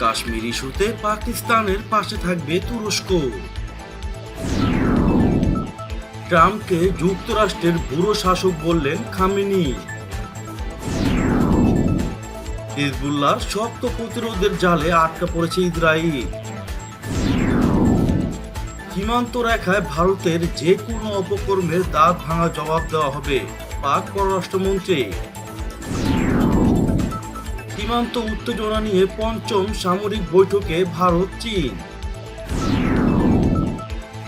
কাশ্মীর ইস্যুতে পাকিস্তানের পাশে থাকবে তুরস্ক। ট্রাম্পকে যুক্তরাষ্ট্রের বুড়ো শাসক বললেন খামেনি। হিজবুল্লাহর শক্ত প্রতিরোধের জালে আটকা পড়েছে ইসরায়েল। সীমান্ত রেখায় ভারতের যে কোনো অপকর্মের দাঁত ভাঙা জবাব দেওয়া হবে, পাক পররাষ্ট্রমন্ত্রী। সীমান্ত উত্তেজনা নিয়ে পঞ্চম সামরিক বৈঠকে ভারত চীন।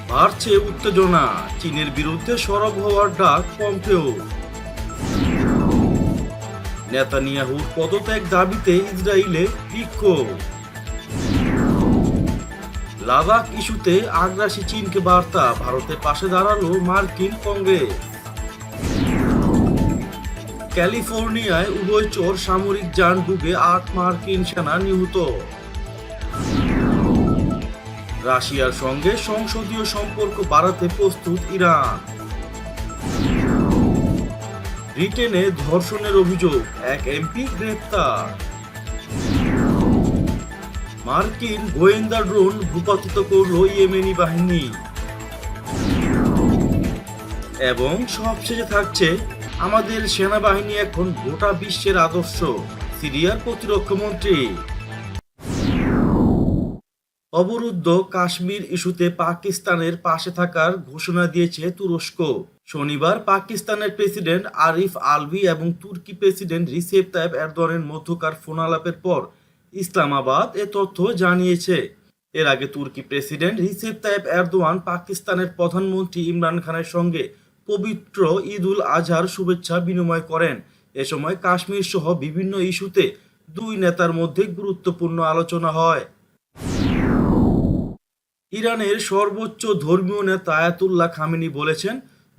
বাড়ছে উত্তেজনা, চীনের বিরুদ্ধে সরব হওয়ার ডাক পম্পেও। নেতানিয়াহুর পদত্যাগ দাবিতে ইসরায়েলে বিক্ষোভ। লাদাখ ইস্যুতে আগ্রাসী চীনকে বার্তা, ভারতের পাশে দাঁড়ালো মার্কিন কংগ্রেস। ক্যালিফোর্নিয়ায় উভয়চর সামরিক যান ডুবে ৮ মার্কিন সেনা নিহত। রাশিয়ার সঙ্গে সংসদীয় সম্পর্ক বাড়াতে প্রস্তুত ইরান। ব্রিটেনে ধর্ষণের অভিযোগ, এক এমপি গ্রেপ্তার। মার্কিন গোয়েন্দা ড্রোন ভূপাতিত করল ইয়েমেনি বাহিনী। এবং সবশেষে থাকছে, আমাদের সেনাবাহিনী এখন গোটা বিশ্বের আদর্শ, সিরিয়ার প্রতিরক্ষামন্ত্রী। অবরুদ্ধ কাশ্মীর ইস্যুতে পাকিস্তানের পাশে থাকার ঘোষণা দিয়েছে তুরস্ক। শনিবার পাকিস্তানের প্রেসিডেন্ট আরিফ আলভি এবং তুর্কি প্রেসিডেন্ট রিসেপ তাইপ এরদোয়ানের মধ্যকার ফোন আলাপের পর ইসলামাবাদ এ তথ্য জানিয়েছে। এর আগে তুর্কি প্রেসিডেন্ট রিসেপ তাইপ এরদোয়ান পাকিস্তানের প্রধানমন্ত্রী ইমরান খানের সঙ্গে পবিত্র ঈদ উল আজহার শুভেচ্ছা বিনিময় করেন। এ সময় কাশ্মীর সহ বিভিন্ন ইস্যুতে দুই নেতার মধ্যে গুরুত্বপূর্ণ আলোচনা হয়। ইরানের সর্বোচ্চ ধর্মীয় নেতা আয়াতুল্লাহ খামেনি বলেছেন,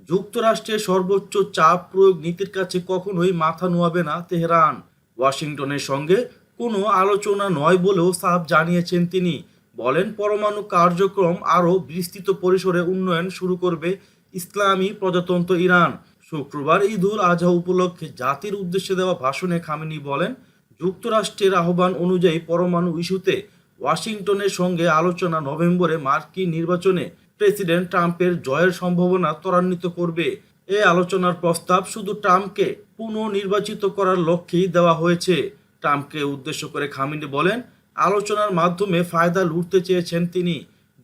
যুক্তরাষ্ট্রের সর্বোচ্চ চাপ প্রয়োগ নীতির কাছে কখনোই মাথা নোয়াবে না তেহরান। ওয়াশিংটনের সঙ্গে কোনো আলোচনা নয় বলেও সাফ জানিয়েছেন তিনি। বলেন, পরমাণু কার্যক্রম আরও বিস্তৃত পরিসরে উন্নয়ন শুরু করবে ইসলামী প্রজাতন্ত্র ইরান। শুক্রবার ঈদ উল আজহা উপলক্ষে জাতির উদ্দেশ্যে দেওয়া ভাষণে খামেনি বলেন, যুক্তরাষ্ট্রের আহ্বান অনুযায়ী পরমাণু ইস্যুতে ওয়াশিংটনের সঙ্গে আলোচনা নভেম্বরে মার্কিন নির্বাচনে প্রেসিডেন্ট ট্রাম্পের জয়ের সম্ভাবনা ত্বরান্বিত করবে। এই আলোচনার প্রস্তাব শুধু ট্রাম্পকে পুনঃনির্বাচিত করার লক্ষ্যেই দেওয়া হয়েছে। ট্রাম্পকে উদ্দেশ্য করে খামেনি বলেন, আলোচনার মাধ্যমে ফায়দা লুটতে চেয়েছেন তিনি।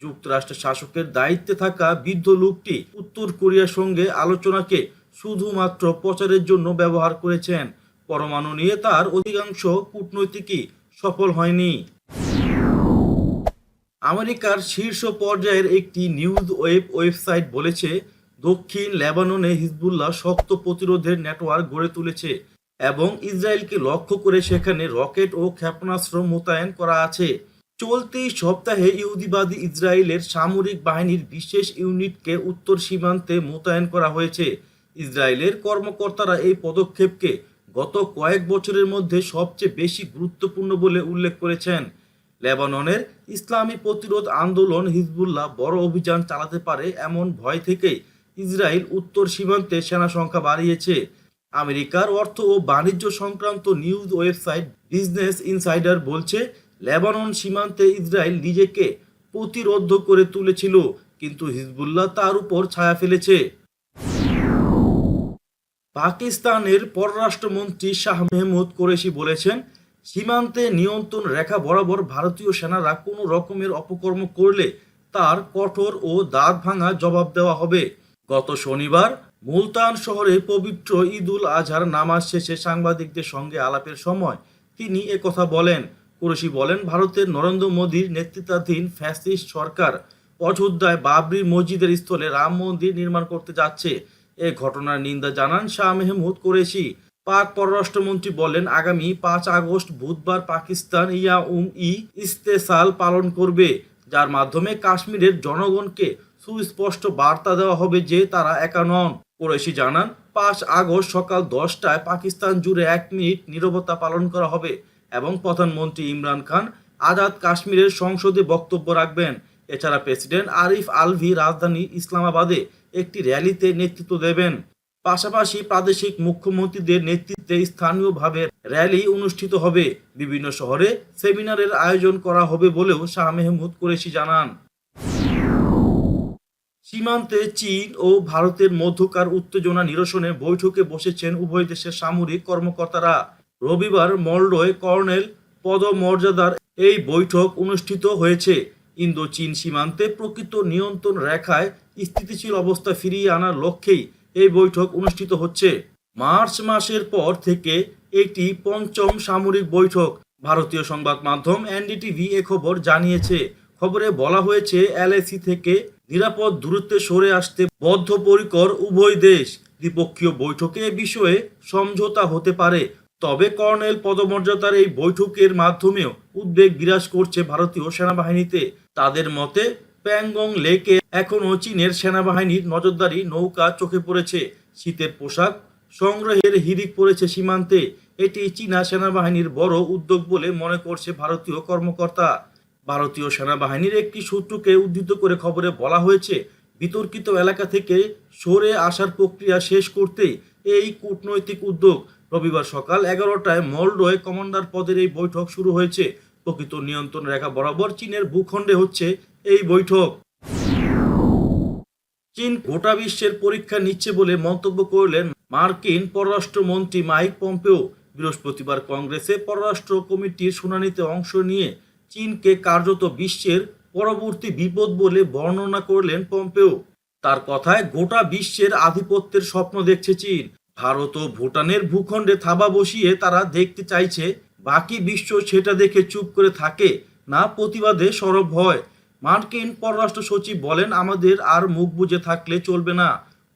যুক্তরাষ্ট্রের শাসকের দায়িত্বে থাকা বৃদ্ধ লোকটি উত্তর কোরিয়ার সঙ্গে আলোচনাকে শুধুমাত্র প্রচারের জন্য ব্যবহার করেছেন। পরমাণু নিয়ে তার অধিকাংশ কূটনৈতিকই সফল হয়নি। আমেরিকার শীর্ষ পর্যায়ের একটি নিউজ ওয়েবসাইট বলেছে, দক্ষিণ লেবাননে হিজবুল্লাহ শক্ত প্রতিরোধের নেটওয়ার্ক গড়ে তুলেছে এবং ইসরায়েলকে লক্ষ্য করে সেখানে রকেট ও ক্ষেপণাস্ত্র মোতায়েন করা আছে। চলতি সপ্তাহে ইহুদিবাদী ইসরায়েলের সামরিক বাহিনীর বিশেষ ইউনিটকে উত্তর সীমান্তে মোতায়েন করা হয়েছে। ইসরায়েলের কর্মকর্তারা এই পদক্ষেপকে গত কয়েক বছরের মধ্যে সবচেয়ে বেশি গুরুত্বপূর্ণ বলে উল্লেখ করেছেন। লেবাননের ইসলামী প্রতিরোধ আন্দোলন হিজবুল্লাহ বড় অভিযান চালাতে পারে এমন ভয় থেকেই ইসরায়েল উত্তর সীমান্তে সেনা সংখ্যা বাড়িয়েছে। আমেরিকার অর্থ ও বাণিজ্য সংক্রান্ত নিউজ ওয়েবসাইট বিজনেস ইনসাইডার বলছে, লেবানন সীমান্তে ইসরায়েল নিজেকে প্রতিরোধ করে তুলেছিল, কিন্তু হিজবুল্লাহ তার উপর ছায়া ফেলেছে। পাকিস্তানের পররাষ্ট্রমন্ত্রী শাহ মেহমুদ কুরেশি বলেছেন, সীমান্তে নিয়ন্ত্রণ রেখা বরাবর ভারতীয় সেনারা কোনো রকমের অপকর্ম করলে তার কঠোর ও দাঁত ভাঙা জবাব দেওয়া হবে। গত শনিবার মুলতান শহরে পবিত্র ঈদ উল আজহার নামাজ শেষে সাংবাদিকদের সঙ্গে আলাপের সময় তিনি একথা বলেন। কুরেশি বলেন, ভারতের নরেন্দ্র মোদীর নেতৃত্বাধীন ফ্যাসিস্ট সরকার অযোধ্যায় বাবরি মসজিদের স্থলে রাম মন্দির নির্মাণ করতে যাচ্ছে। এ ঘটনার নিন্দা জানান শাহ মেহমুদ কুরেশি। পাক পররাষ্ট্রমন্ত্রী বলেন, আগামী 5 আগস্ট বুধবার পাকিস্তান ইস্তেসাল পালন করবে, যার মাধ্যমে কাশ্মীরের জনগণকে সুস্পষ্ট বার্তা দেওয়া হবে যে তারা একা নন। কুরেশি জানান, 5 আগস্ট সকাল 10টায় পাকিস্তান জুড়ে 1 মিনিট নীরবতা পালন করা হবে এবং প্রধানমন্ত্রী ইমরান খান আজাদ কাশ্মীরের সংসদে বক্তব্য রাখবেন। এছাড়া প্রেসিডেন্ট আরিফ আলভি রাজধানী ইসলামাবাদে একটি র্যালিতে নেতৃত্ব দেবেন। পাশাপাশি প্রাদেশিক মুখ্যমন্ত্রীদের নেতৃত্বে স্থানীয়ভাবে র্যালি অনুষ্ঠিত হবে। বিভিন্ন শহরে সেমিনারের আয়োজন করা হবে বলেও শাহ মেহমুদ কুরেশি জানান। সীমান্তে চীন ও ভারতের মধ্যকার উত্তেজনা নিরসনে বৈঠকে বসেছেন উভয় দেশের সামরিক কর্মকর্তারা। রবিবার মলডোয় কর্নেল পদমর্যাদার এই বৈঠক অনুষ্ঠিত হয়েছে। ইন্দো চীন সীমান্তে প্রকৃত নিয়ন্ত্রণ রেখায় স্থিতিশীল অবস্থা ফিরিয়ে আনার লক্ষ্যেই এই বৈঠক অনুষ্ঠিত হচ্ছে। মার্চ মাসের পর থেকে এটি পঞ্চম সামরিক বৈঠক। ভারতীয় সংবাদ মাধ্যম এনডিটিভি এ খবর জানিয়েছে। খবরে বলা হয়েছে এলএসি থেকে নিরাপদ দূরত্বে সরে আসতে বদ্ধপরিকর উভয় দেশ। দ্বিপক্ষীয় বৈঠকে এ বিষয়ে সমঝোতা হতে পারে। তবে কর্নেল পদমর্যাদার এই বৈঠকের মাধ্যমেও উদ্বেগ বিরাজ করছে ভারতীয় সেনাবাহিনীতে। তাদের মতে প্যাংগং লেকে এখনও চীনের সেনাবাহিনীর নজরদারি নৌকা চোখে পড়েছে। শীতের পোশাক সংগ্রহের হিড়িক পড়েছে সীমান্তে। এটি চীনা সেনাবাহিনীর বড় উদ্যোগ বলে মনে করছে ভারতীয় কর্মকর্তা। ভারতীয় সেনাবাহিনীর একটি সূত্রকে উদ্ধৃত করে খবরে বলা হয়েছে, বিতর্কিত এলাকা থেকে সরে আসার প্রক্রিয়া শেষ করতেই এই কূটনৈতিক উদ্যোগ। রবিবার সকাল 11টায় মলডোয় কমান্ডার পদের এই বৈঠক শুরু হয়েছে। প্রকৃত নিয়ন্ত্রণ রেখা বরাবর চীনের ভূখণ্ডে হচ্ছে এই বৈঠক। চীন গোটা বিশ্বের পরীক্ষা নিচ্ছে বলে মন্তব্য করলেন মার্কিন পররাষ্ট্রমন্ত্রী মাইক পম্পেও। বৃহস্পতিবার কংগ্রেসে পররাষ্ট্র কমিটির শুনানিতে অংশ নিয়ে চীনকে কার্যত বিশ্বের পরবর্তী বিপদ বলে বর্ণনা করলেন পম্পেও। তার কথায় গোটা বিশ্বের আধিপত্যের স্বপ্ন দেখছে চীন। ভারত ও ভুটানের ভূখণ্ডে থাবা বসিয়ে তারা দেখতে চাইছে বাকি বিশ্ব সেটা দেখে চুপ করে থাকে না প্রতিবাদে সরব হয়। মার্কিন পররাষ্ট্র সচিব বলেন, আমাদের আর মুখ বুজে থাকলে চলবে না।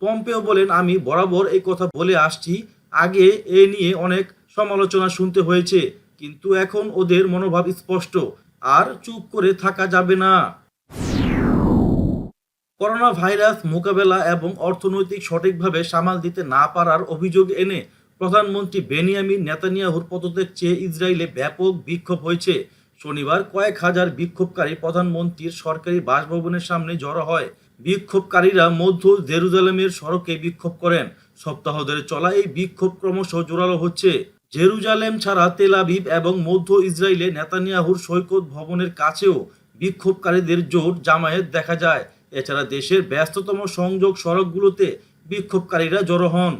পম্পেও বলেন, আমি বরাবর এই কথা বলে আসছি। আগে এ নিয়ে অনেক সমালোচনা শুনতে হয়েছে, কিন্তু এখন ওদের মনোভাব স্পষ্ট, আর চুপ করে থাকা যাবে না। করোনা ভাইরাস মোকাবেলা এবং অর্থনৈতিক সঠিকভাবে সামাল দিতে না পারার অভিযোগ এনে প্রধানমন্ত্রী বেনিয়ামিন নেতানিয়াহুর পদত্যাগ চেয়ে ইসরায়েলে ব্যাপক বিক্ষোভ হয়েছে। শনিবার কয়েক হাজার বিক্ষোভকারী প্রধানমন্ত্রীর সরকারি বাসভবনের সামনে জড়ো হয়। বিক্ষোভকারীরা মধ্য জেরুজালেমের সড়কে বিক্ষোভ করেন। সপ্তাহ ধরে চলা এই বিক্ষোভ ক্রমশ জোরালো হচ্ছে। জেরুজালেম ছাড়া তেল আবিব এবং মধ্য ইসরায়েলে নেতানিয়াহুর সৈকত ভবনের কাছেও বিক্ষোভকারীদের জোট জামায়াত দেখা যায়। এছাড়া দেশের ব্যস্ততম সংযোগ সড়কগুলোতে বিক্ষোভকারীরা জড়ো হন।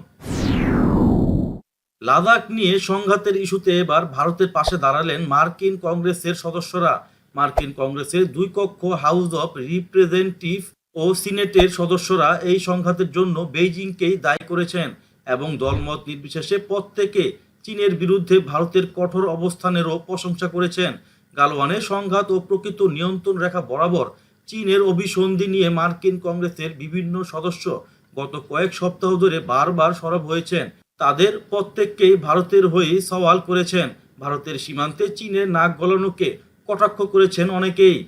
লাদাখ নিয়ে সংঘাতের ইস্যুতে এবার ভারতের পাশে দাঁড়ালেন মার্কিন কংগ্রেসের সদস্যরা। মার্কিন কংগ্রেসের দুই কক্ষ হাউস অব রিপ্রেজেন্টেটিভ ও সিনেটের সদস্যরা এই সংঘাতের জন্য বেইজিংকেই দায়ী করেছেন এবং দলমত নির্বিশেষে প্রত্যেকে চীনের বিরুদ্ধে ভারতের কঠোর অবস্থানেরও প্রশংসা করেছেন। গালওয়ানে সংঘাত ও প্রকৃত নিয়ন্ত্রণ রেখা বরাবর চীনের অভিসন্ধি নিয়ে মার্কিন কংগ্রেসের বিভিন্ন সদস্য গত কয়েক সপ্তাহ ধরে বারবার সরব হয়েছেন। তাদের প্রত্যেককেই ভারতের হয়ে সওয়াল করেছেন। ভারতের সীমান্তে চীনের নাক গলানোকে কটাক্ষ করেছেন অনেকেই।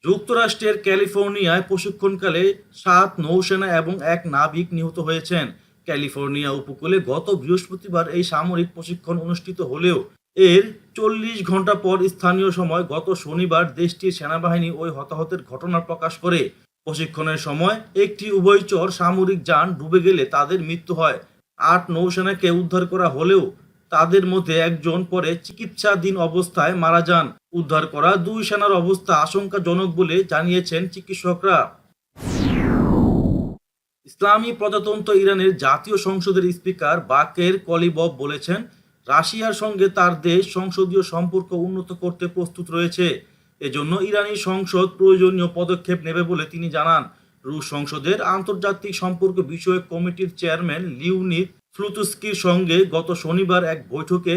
যুক্তরাষ্ট্রের ক্যালিফোর্নিয়ায় প্রশিক্ষণকালে 7 নৌসেনা এবং 1 নাবিক নিহত হয়েছেন। ক্যালিফোর্নিয়া উপকূলে গত বৃহস্পতিবার এই সামরিক প্রশিক্ষণ অনুষ্ঠিত হলেও এর 40 ঘন্টা পর স্থানীয় সময় গত শনিবার দেশটির সেনাবাহিনী ওই হতাহতের ঘটনা প্রকাশ করে। প্রশিক্ষণের সময় একটি উভয়চর সামরিক যান ডুবে গেলে তাদের মৃত্যু হয়। 8 নৌসেনাকে উদ্ধার করা হলেও তাদের মধ্যে একজন পরে চিকিৎসাধীন অবস্থায় মারা যান। উদ্ধার করা 2 সেনার অবস্থা আশঙ্কাজনক বলে জানিয়েছেন চিকিৎসকরা। ইসলামী প্রজাতন্ত্র ইরানের জাতীয় সংসদের স্পিকার বাকের কলিবফ বলেছেন, রাশিয়ার সঙ্গে তার দেশ সংসদীয় সম্পর্ক উন্নত করতে প্রস্তুত রয়েছে। এজন্য ইরানি সংসদ প্রয়োজনীয় পদক্ষেপ নেবে বলে তিনি জানান। রুশ সংসদের আন্তর্জাতিক সম্পর্ক বিষয়ক কমিটির চেয়ারম্যান লিওনিদ স্লুতস্কির সঙ্গে গত শনিবার এক বৈঠকে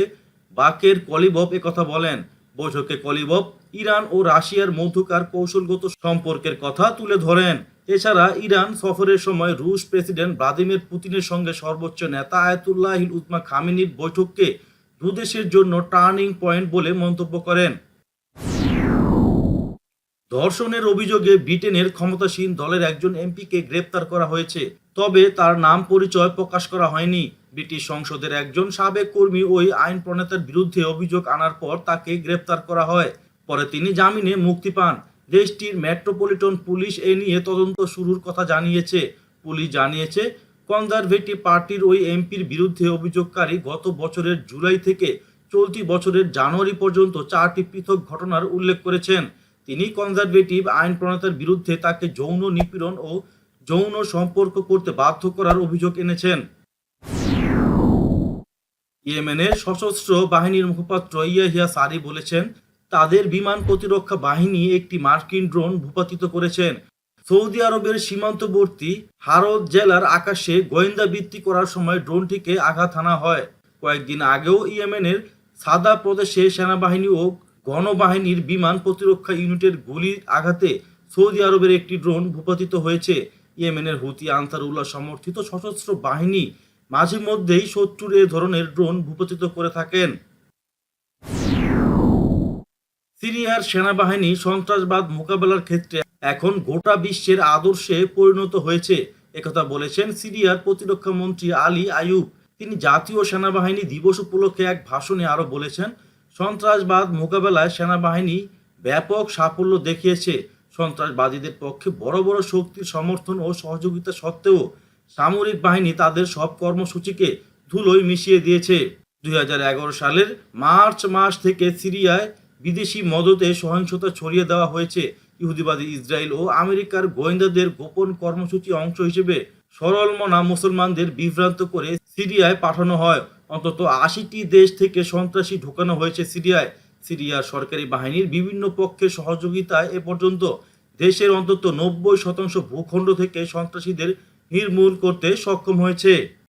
বাকের কলিবফ একথা বলেন। বৈঠকে কলিবফ ইরান ও রাশিয়ার মধ্যকার কৌশলগত সম্পর্কের কথা তুলে ধরেন। এছাড়া ইরান সফরের সময় রুশ প্রেসিডেন্ট ভ্লাদিমির পুতিনের সঙ্গে সর্বোচ্চ নেতা আয়াতুল্লাহিল উজমা খামেনির বৈঠককে দুদেশের জন্য টার্নিং পয়েন্ট বলে মন্তব্য করেন। ধর্ষণের অভিযোগে ব্রিটেনের ক্ষমতাসীন দলের একজন এমপিকে গ্রেপ্তার করা হয়েছে, তবে তার নাম পরিচয় প্রকাশ করা হয়নি। ব্রিটিশ সংসদের একজন সাবেক কর্মী ওই আইন প্রণেতার বিরুদ্ধে অভিযোগ আনার পর তাকে গ্রেপ্তার করা হয়। পরে তিনি জামিনে মুক্তি পান। দেশটির মেট্রোপলিটন পুলিশ এ নিয়ে তদন্ত শুরুর কথা জানিয়েছে। পুলিশ জানিয়েছে, কনজারভেটিভ পার্টির ওই এমপির বিরুদ্ধে অভিযোগকারী গত বছরের জুলাই থেকে চলতি বছরের জানুয়ারি পর্যন্ত 4টি পৃথক ঘটনার উল্লেখ করেছেন। তিনি কনজারভেটিভ আইন প্রণেতার বিরুদ্ধে তাকে যৌন নিপীড়ন ও যৌন সম্পর্ক করতে বাধ্য করার অভিযোগ এনেছেন। ইয়েমেনের সশস্ত্র বাহিনীর মুখপাত্র ইয়াহিয়া সারি বলেছেন, তাদের বিমান প্রতিরক্ষা বাহিনী একটি মার্কিন ড্রোন ভূপাতিত করেছেন। সৌদি আরবের সীমান্তবর্তী হারদ জেলার আকাশে গোয়েন্দা বৃত্তি করার সময় ড্রোনটিকে আঘাত হানা হয়। কয়েকদিন আগেও ইয়েমেনের সাদা প্রদেশে সেনাবাহিনী ও গণবাহিনীর বিমান প্রতিরক্ষা ইউনিটের গুলির আঘাতে সৌদি আরবের একটি ড্রোন ভূপাতিত হয়েছে। ইয়েমেনের হুতি আনসারুল্লাহ সমর্থিত সশস্ত্র বাহিনী মাঝে মধ্যেই শত্রুর এ ধরনের ড্রোন ভূপাতিত করে থাকেন। সিরিয়ার সেনাবাহিনী সন্ত্রাসবাদ মোকাবেলার ক্ষেত্রে এখন গোটা বিশ্বের আদর্শে পরিণত হয়েছে, একথা বলেছেন সিরিয়ার প্রতিরক্ষা মন্ত্রী আলী আইয়ুব। তিনি জাতীয় সেনাবাহিনী দিবস উপলক্ষে এক ভাষণে আরও বলেছেন, সন্ত্রাসবাদ মোকাবেলায় সেনাবাহিনী ব্যাপক সাফল্য দেখিয়েছে। সন্ত্রাসবাদীদের পক্ষে বড় বড় শক্তির সমর্থন ও সহযোগিতা সত্ত্বেও সামরিক বাহিনী তাদের সব কর্মসূচিকে ধুলোয় মিশিয়ে দিয়েছে। 2011 সালের মার্চ মাস থেকে সিরিয়ায় বিদেশি মদতে সহিংসতা ছড়িয়ে দেওয়া হয়েছে। ইহুদিবাদী ইসরায়েল ও আমেরিকার গোয়েন্দাদের গোপন কর্মসূচি অংশ হিসেবে সরল মনা মুসলমানদের বিভ্রান্ত করে সিরিয়ায় পাঠানো হয়। অন্তত 80টি দেশ থেকে সন্ত্রাসী ঢোকানো হয়েছে সিরিয়ায়। সিরিয়ার সরকারি বাহিনীর বিভিন্ন পক্ষের সহযোগিতায় এ পর্যন্ত দেশের অন্তত 90% ভূখণ্ড থেকে সন্ত্রাসীদের নির্মূল করতে সক্ষম হয়েছে।